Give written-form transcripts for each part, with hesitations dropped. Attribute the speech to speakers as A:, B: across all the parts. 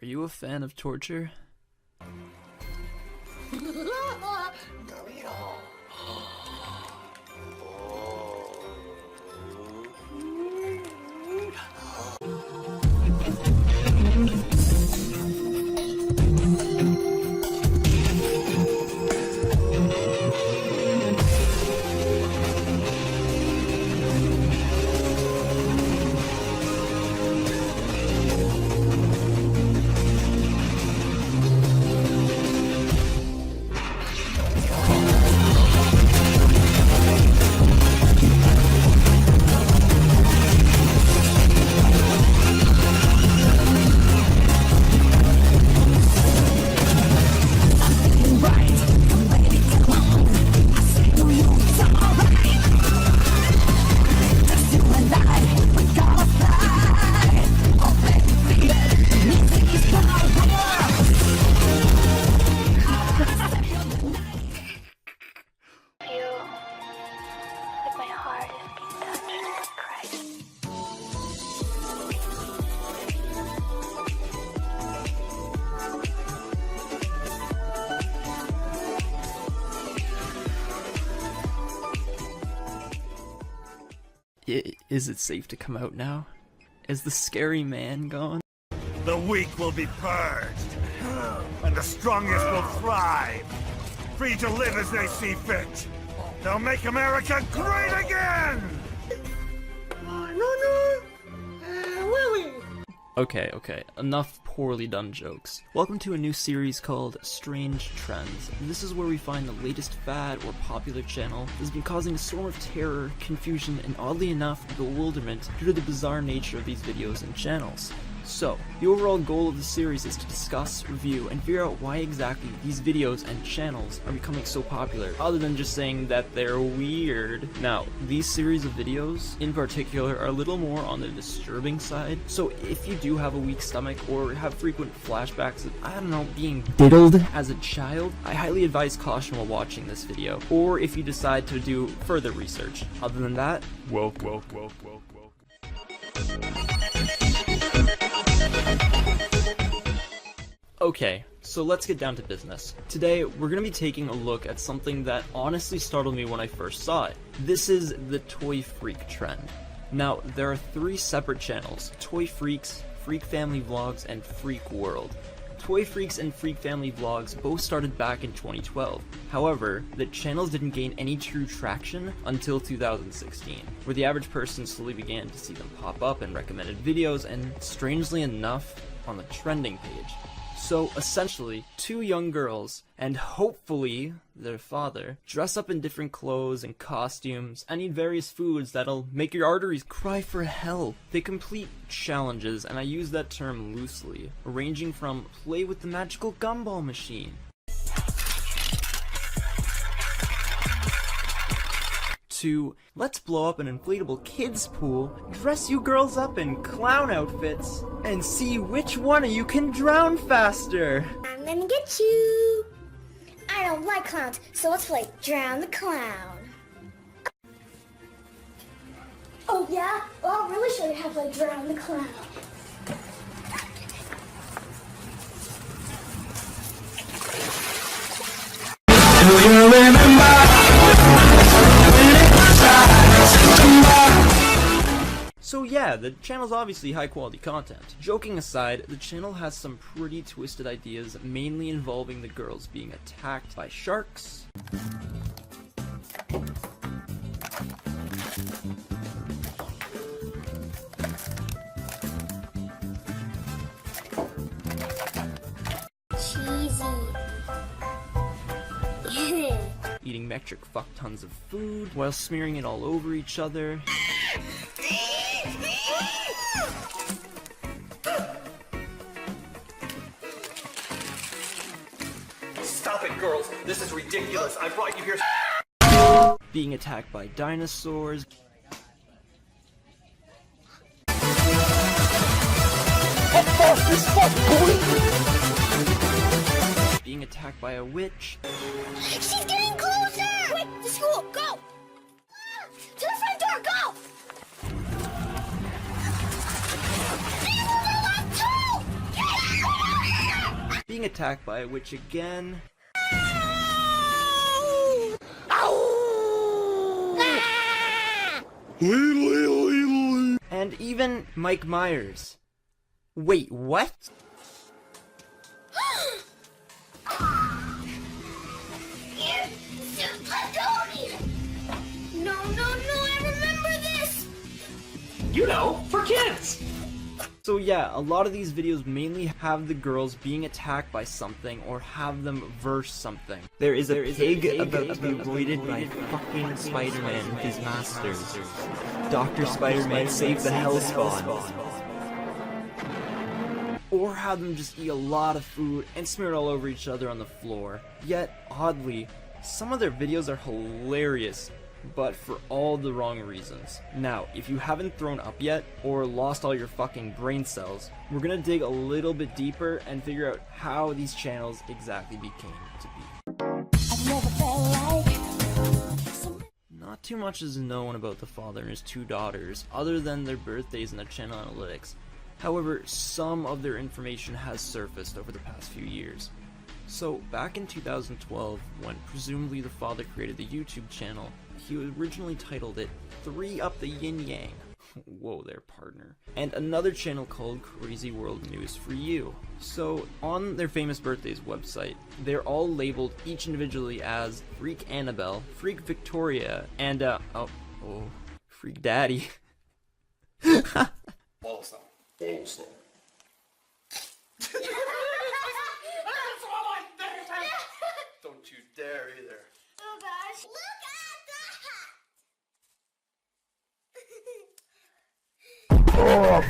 A: you a fan of torture? Is it safe to come out now? Is the scary man gone?
B: The weak will be purged, and the strongest will thrive, free to live as they see fit. They'll make America great again!
A: Okay, enough poorly done jokes. Welcome to a new series called Strange Trends. This is where we find the latest fad or popular channel that has been causing a storm of terror, confusion, and oddly enough, bewilderment due to the bizarre nature of these videos and channels. So, the overall goal of the series is to discuss, review, and figure out why exactly these videos and channels are becoming so popular, other than just saying that they're weird. Now, these series of videos, in particular, are a little more on the disturbing side, so if you do have a weak stomach or have frequent flashbacks of, I don't know, being diddled as a child, I highly advise caution while watching this video, or if you decide to do further research. Other than that, welcome. Okay, so let's get down to business. Today, we're going to be taking a look at something that honestly startled me when I first saw it. This is the Toy Freak trend. Now, there are 3 separate channels: Toy Freaks, Freak Family Vlogs, and Freak World. Toy Freaks and Freak Family Vlogs both started back in 2012. However, the channels didn't gain any true traction until 2016, where the average person slowly began to see them pop up in recommended videos and, strangely enough, on the trending page. So, essentially, 2 young girls, and hopefully their father, dress up in different clothes and costumes, and eat various foods that'll make your arteries cry for help. They complete challenges, and I use that term loosely, ranging from play with the magical gumball machine, to let's blow up an inflatable kids pool, dress you girls up in clown outfits, and see which one of you can drown faster.
C: I'm gonna get you. I don't like clowns, so let's play Drown the Clown. Oh yeah? Well, I'll really show you how to play Drown the Clown.
D: Do you remember?
A: So yeah, the channel's obviously high quality content. Joking aside, the channel has some pretty twisted ideas, mainly involving the girls being attacked by sharks,
C: Cheesy.
A: eating metric fuck tons of food, while smearing it all over each other,
E: Stop it, girls! This is ridiculous! I brought you here.
A: being attacked by dinosaurs, being attacked by a witch,
C: She's getting closer! Quick, to school, go! To the front door, go! These ones are locked too!
A: being attacked by a witch again. And even Mike Myers. Wait, what?
C: No, I remember this!
E: You know, for kids!
A: So yeah, a lot of these videos mainly have the girls being attacked by something or have them verse something. There is a pig about to be roided by fucking Spider-Man with his masters. Dr. Spider-Man saved the Hellspawn. Or have them just eat a lot of food and smear it all over each other on the floor. Yet, oddly, some of their videos are hilarious, but for all the wrong reasons. Now, if you haven't thrown up yet, or lost all your fucking brain cells, we're gonna dig a little bit deeper and figure out how these channels exactly became to be. Not too much is known about the father and his two daughters, other than their birthdays and their channel analytics. However, some of their information has surfaced over the past few years. So, back in 2012, when presumably the father created the YouTube channel, he originally titled it 3 Up the Yin Yang. Whoa there, partner. And another channel called Crazy World News for You. So, on their famous birthdays website, they're all labeled each individually as Freak Annabelle, Freak Victoria, and Freak Daddy.
E: Also. Don't you dare either.
C: Oh gosh. Look at that!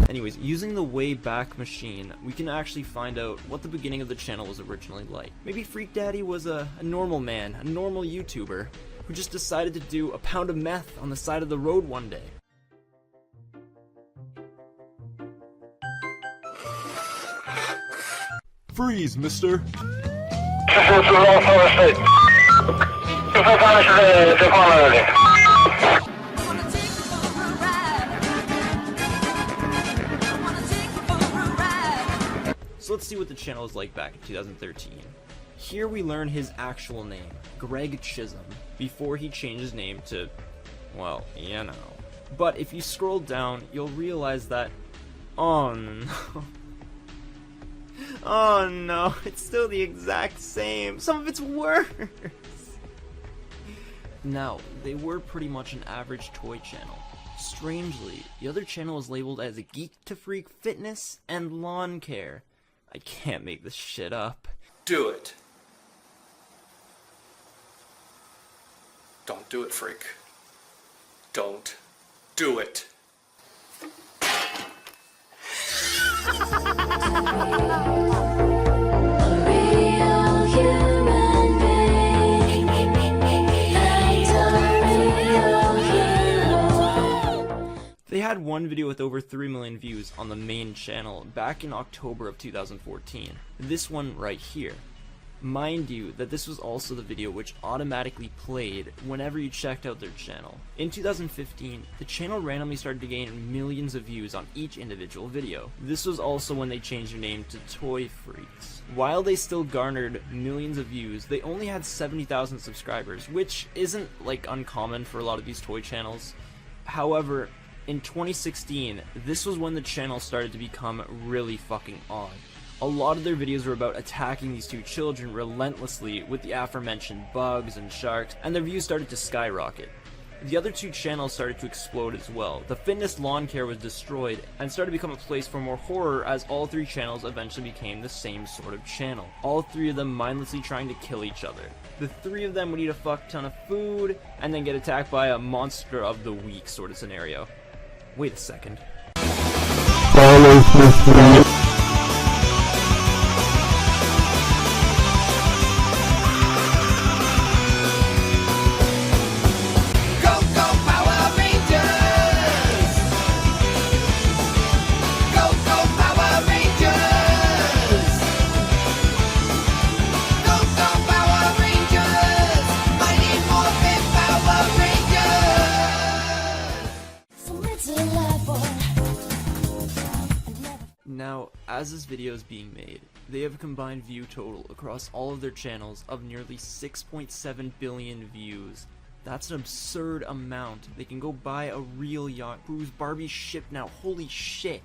A: Anyways, using the Wayback Machine, we can actually find out what the beginning of the channel was originally like. Maybe Freak Daddy was a normal man, a normal YouTuber, who just decided to do a pound of meth on the side of the road one day.
F: Freeze, mister!
A: So let's see what the channel was like back in 2013. Here we learn his actual name, Greg Chisholm, before he changed his name to, well, you know. But if you scroll down, you'll realize that, oh no. Oh no, it's still the exact same. Some of it's worse. Now, they were pretty much an average toy channel. Strangely, the other channel was labeled as a Geek to Freak Fitness and Lawn Care. I can't make this shit up.
E: Do it. Don't do it, freak. Don't do it.
A: They had one video with over 3 million views on the main channel back in October of 2014. This one right here. Mind you that this was also the video which automatically played whenever you checked out their channel. In 2015, the channel randomly started to gain millions of views on each individual video. This was also when they changed their name to Toy Freaks. While they still garnered millions of views, they only had 70,000 subscribers, which isn't like uncommon for a lot of these toy channels. However, in 2016, this was when the channel started to become really fucking odd. A lot of their videos were about attacking these two children relentlessly with the aforementioned bugs and sharks, and their views started to skyrocket. The other two channels started to explode as well. The Fitness Lawn Care was destroyed and started to become a place for more horror, as all three channels eventually became the same sort of channel. All three of them mindlessly trying to kill each other. The three of them would eat a fuck ton of food and then get attacked by a monster of the week sort of scenario. Wait a second. as this video is being made, they have a combined view total across all of their channels of nearly 6.7 billion views. That's an absurd amount. They can go buy a real yacht, cruise Barbie's ship now. Holy shit.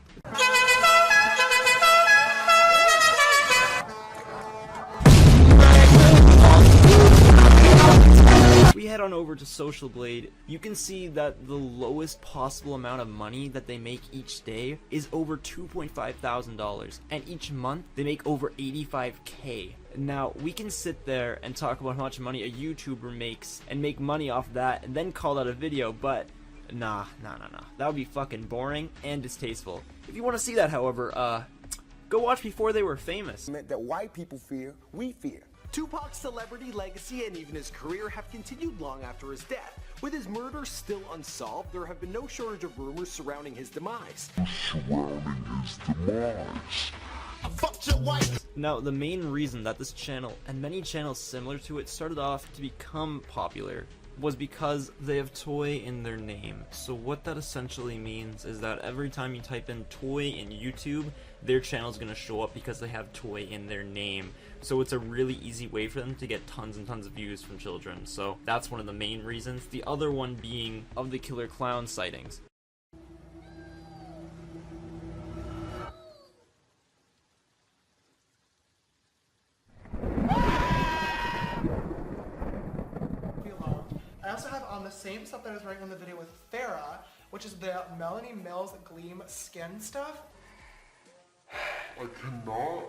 A: We head on over to Social Blade, you can see that the lowest possible amount of money that they make each day is over $2.5 thousand, and each month they make over 85K. Now, we can sit there and talk about how much money a YouTuber makes and make money off that and then call that a video, but nah. That would be fucking boring and distasteful. If you want to see that, however, go watch Before They Were Famous.
F: Meant that white people fear, we fear.
G: Tupac's celebrity legacy and even his career have continued long after his death. With his murder still unsolved, there have been no shortage of rumors surrounding his demise.
A: Now, the main reason that this channel, and many channels similar to it, started off to become popular was because they have toy in their name. So what that essentially means is that every time you type in toy in YouTube, their channel is going to show up because they have toy in their name. So it's a really easy way for them to get tons and tons of views from children. So that's one of the main reasons. The other one being of the killer clown sightings.
H: I also have on the same stuff that I was wearing in the video with Farrah, which is the Melanie Mills Gleam Skin stuff.
D: I cannot.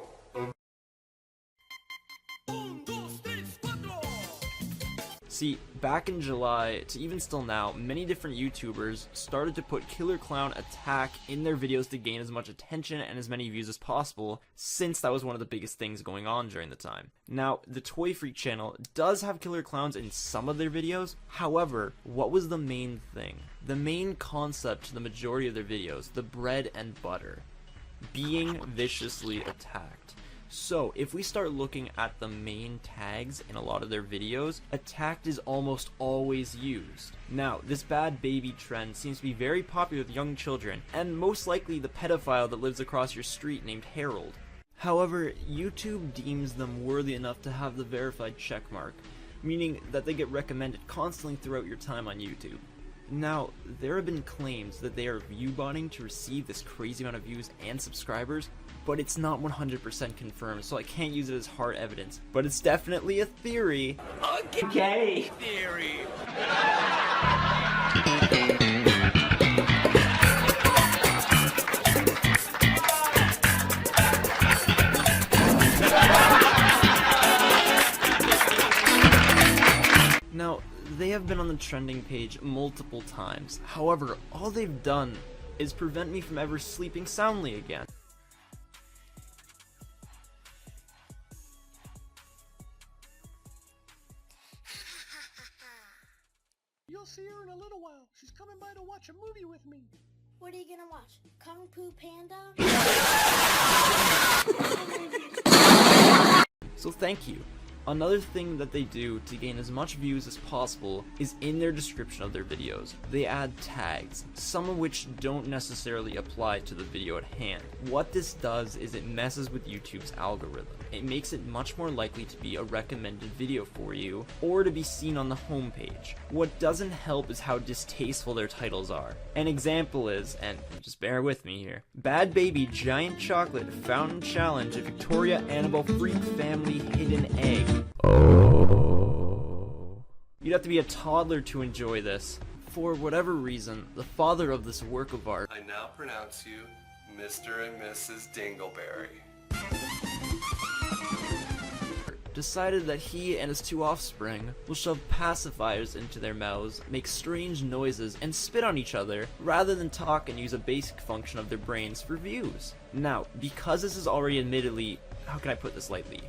A: See, back in July, to even still now, many different YouTubers started to put Killer Clown Attack in their videos to gain as much attention and as many views as possible, since that was one of the biggest things going on during the time. Now, the Toy Freak channel does have killer clowns in some of their videos, however, what was the main thing? The main concept to the majority of their videos, the bread and butter, being viciously attacked. So, if we start looking at the main tags in a lot of their videos, attacked is almost always used. Now, this bad baby trend seems to be very popular with young children, and most likely the pedophile that lives across your street named Harold. However, YouTube deems them worthy enough to have the verified checkmark, meaning that they get recommended constantly throughout your time on YouTube. Now, there have been claims that they are view-botting to receive this crazy amount of views and subscribers, but it's not 100% confirmed, so I can't use it as hard evidence. But it's definitely a theory. Okay. Theory. Now, they have been on the trending page multiple times. However, all they've done is prevent me from ever sleeping soundly again.
H: You'll see her in a little while. She's coming by to watch a movie with me.
C: What are you gonna watch? Kung Fu Panda?
A: So thank you. Another thing that they do to gain as much views as possible is in their description of their videos. They add tags, some of which don't necessarily apply to the video at hand. What this does is it messes with YouTube's algorithm. It makes it much more likely to be a recommended video for you, or to be seen on the homepage. What doesn't help is how distasteful their titles are. An example is, and just bear with me here, Bad Baby Giant Chocolate Fountain Challenge, a Victoria Annabelle Freak Family Hidden Egg. Oh. You'd have to be a toddler to enjoy this. For whatever reason, the father of this work of art,
I: I now pronounce you Mr. and Mrs. Dingleberry,
A: decided that he and his two offspring will shove pacifiers into their mouths, make strange noises, and spit on each other, rather than talk and use a basic function of their brains for views. Now, because this is already admittedly, how can I put this lightly?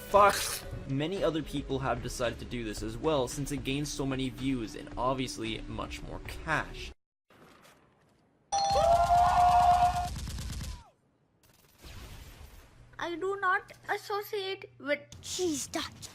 A: Fuck! Many other people have decided to do this as well, since it gains so many views and obviously much more cash.
C: I do not associate with cheese touch.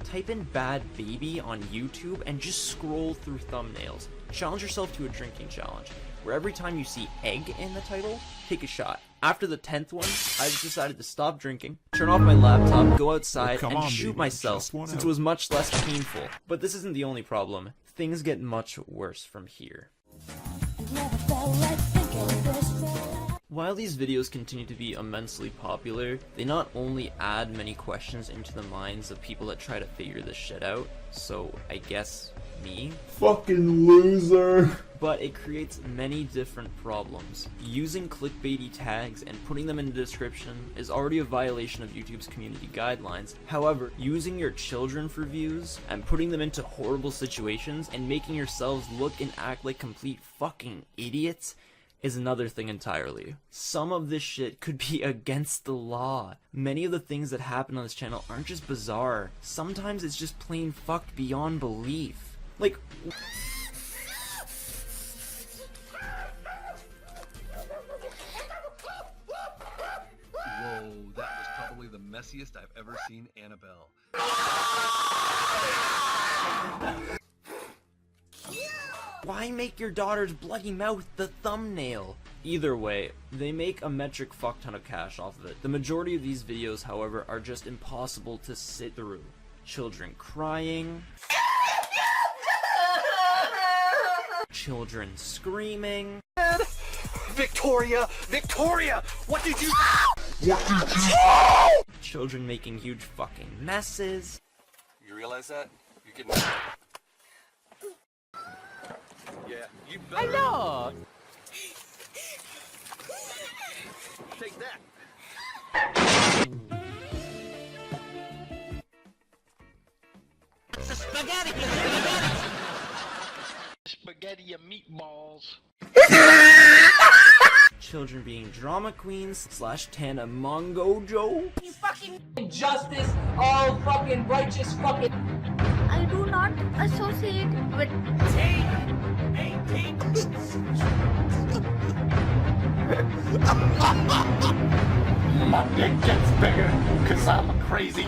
A: Type in Bad Baby on YouTube and just scroll through thumbnails. Challenge yourself to a drinking challenge, where every time you see egg in the title, take a shot. After the 10th one, I just decided to stop drinking, turn off my laptop, go outside, and shoot myself, since it was much less painful. But this isn't the only problem. Things get much worse from here. While these videos continue to be immensely popular, they not only add many questions into the minds of people that try to figure this shit out, so I guess me?
J: Fucking loser!
A: But it creates many different problems. Using clickbaity tags and putting them in the description is already a violation of YouTube's community guidelines. However, using your children for views and putting them into horrible situations and making yourselves look and act like complete fucking idiots is another thing entirely. Some of this shit could be against the law. Many of the things that happen on this channel aren't just bizarre. Sometimes it's just plain fucked beyond belief. Like,
I: Whoa, that was probably the messiest I've ever seen Annabelle.
A: why make your daughter's bloody mouth the thumbnail? Either way, they make a metric fuck ton of cash off of it. The majority of these videos, however, are just impossible to sit through. Children crying, children screaming,
E: Victoria! Victoria! What did you...
A: children making huge fucking messes.
I: You realize that? You're getting... Yeah, you better... I know! Take that!
E: It's a spaghetti! Spaghetti and meatballs.
A: Children being drama queens / Tana Mongojo.
C: You fucking
K: Justice, all fucking righteous fucking.
C: I do not associate with
J: My dick gets bigger, cause I'm crazy.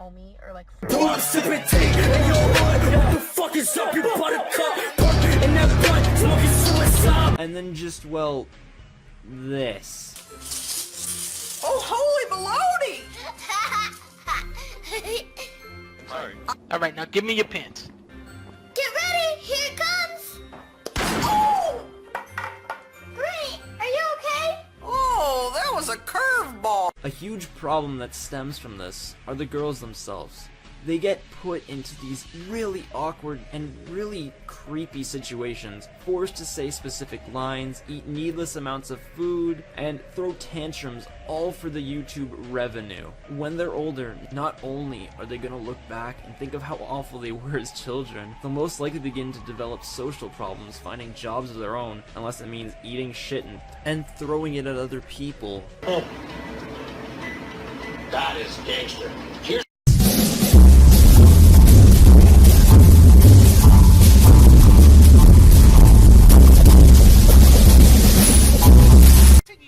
C: homie or like
A: And then just, well, this.
K: Oh, holy baloney!
E: Sorry.
K: Alright, now give me your pants.
C: Get ready, here it comes. Oh! Great, are you okay?
K: Oh, that was a curveball!
A: A huge problem that stems from this are the girls themselves. They get put into these really awkward and really creepy situations, forced to say specific lines, eat needless amounts of food, and throw tantrums, all for the YouTube revenue. When they're older, not only are they gonna look back and think of how awful they were as children, they'll most likely begin to develop social problems, finding jobs of their own, unless it means eating shit and throwing it at other people.
J: That is gangster. Here's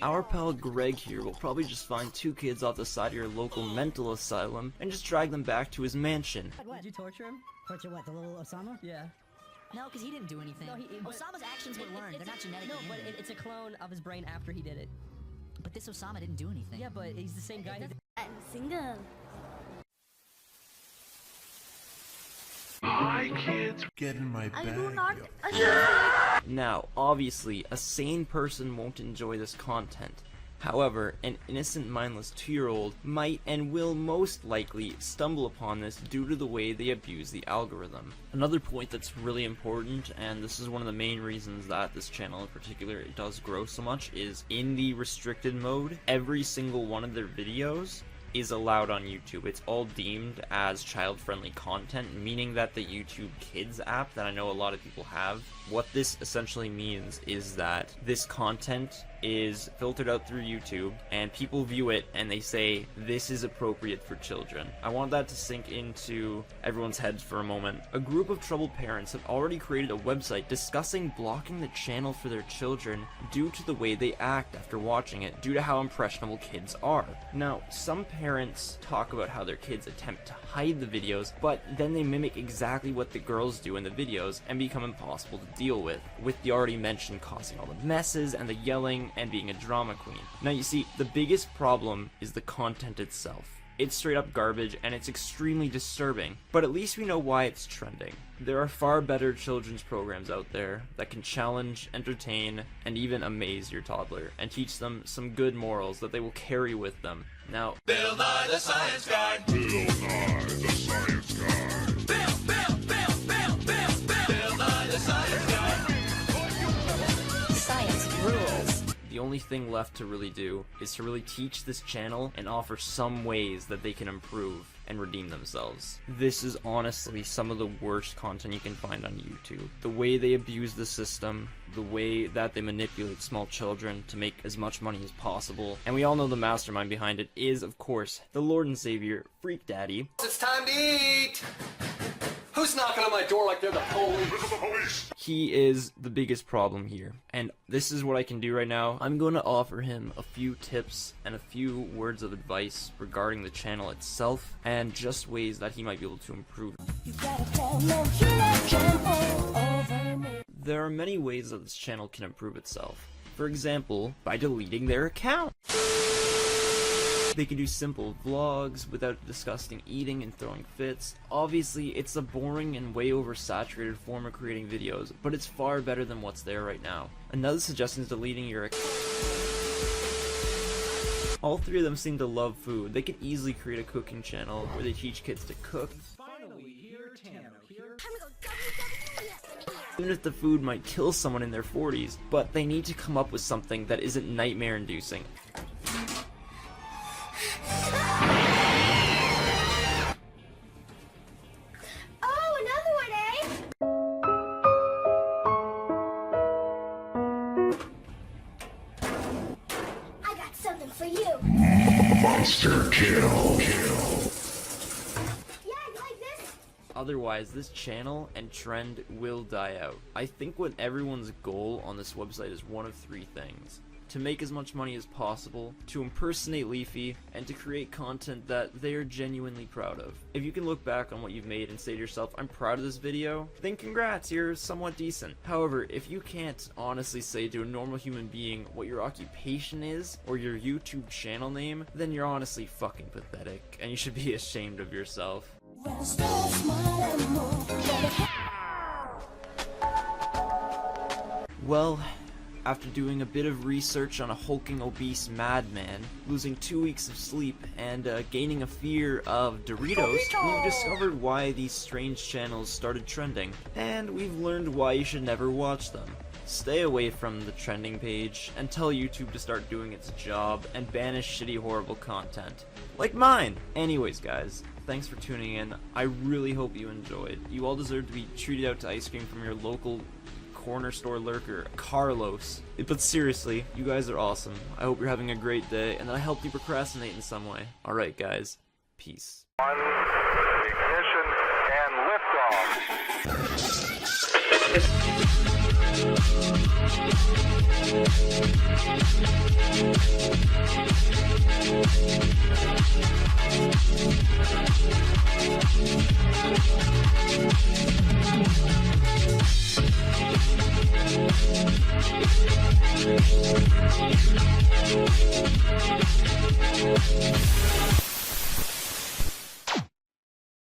A: Our pal Greg here will probably just find 2 kids off the side of your local mental asylum and just drag them back to his mansion.
L: What? Did you torture him? Torture what, the little Osama? Yeah.
M: No, because he didn't do anything.
L: No,
M: Osama's actions were learned. They're not genetic.
L: No, but it's a clone of his brain after he did it.
M: But this Osama didn't do anything.
L: Yeah, but he's the same guy who did.
C: I'm single.
D: Hi, kids. Get in my bag.
C: I do not associate.
A: Now, obviously, a sane person won't enjoy this content. However, an innocent, mindless 2-year-old might and will most likely stumble upon this due to the way they abuse the algorithm. Another point that's really important, and this is one of the main reasons that this channel in particular does grow so much, is in the restricted mode, every single one of their videos is allowed on YouTube. It's all deemed as child-friendly content, meaning that the YouTube Kids app that I know a lot of people have, what this essentially means is that this content is filtered out through YouTube, and people view it and they say, this is appropriate for children. I want that to sink into everyone's heads for a moment. A group of troubled parents have already created a website discussing blocking the channel for their children due to the way they act after watching it, due to how impressionable kids are. Now, some parents talk about how their kids attempt to hide the videos, but then they mimic exactly what the girls do in the videos and become impossible to deal with the already mentioned causing all the messes and the yelling and being a drama queen. Now you see, the biggest problem is the content itself. It's straight up garbage and it's extremely disturbing, but at least we know why it's trending. There are far better children's programs out there that can challenge, entertain, and even amaze your toddler and teach them some good morals that they will carry with them. Now,
J: Bill Nye the Science Guy. Bill Nye the Science Guy. Bill Nye the Science Guy.
C: Science rules.
A: the only thing left to really do is to really teach this channel and offer some ways that they can improve and redeem themselves. This is honestly some of the worst content you can find on YouTube. The way they abuse the system, the way that they manipulate small children to make as much money as possible, and we all know the mastermind behind it is, of course, the Lord and Savior, Freak Daddy.
K: It's time to eat! Who's knocking on my door like they're the police?
A: He is the biggest problem here, and this is what I can do right now. I'm going to offer him a few tips and a few words of advice regarding the channel itself, and just ways that he might be able to improve. There are many ways that this channel can improve itself. For example, by deleting their account. They can do simple vlogs without disgusting eating and throwing fits. Obviously, it's a boring and way oversaturated form of creating videos, but it's far better than what's there right now. Another suggestion is deleting your account. All three of them seem to love food. They could easily create a cooking channel where they teach kids to cook. Even if the food might kill someone in their 40s, but they need to come up with something that isn't nightmare-inducing.
C: For you.
J: Monster kill.
C: Yeah, you like this?
A: Otherwise, this channel and trend will die out. I think what everyone's goal on this website is one of three things. To make as much money as possible, to impersonate Leafy, and to create content that they are genuinely proud of. If you can look back on what you've made and say to yourself, I'm proud of this video, then congrats, you're somewhat decent. However, if you can't honestly say to a normal human being what your occupation is, or your YouTube channel name, then you're honestly fucking pathetic, and you should be ashamed of yourself. Well, after doing a bit of research on a hulking obese madman, losing 2 weeks of sleep, and gaining a fear of Doritos, we've discovered why these strange channels started trending, and we've learned why you should never watch them. Stay away from the trending page, and tell YouTube to start doing its job, and banish shitty horrible content. Like mine! Anyways guys, thanks for tuning in. I really hope you enjoyed. You all deserve to be treated out to ice cream from your local corner store lurker, Carlos. But seriously, you guys are awesome. I hope you're having a great day, and that I helped you procrastinate in some way. Alright guys, peace.
B: Ignition and liftoff.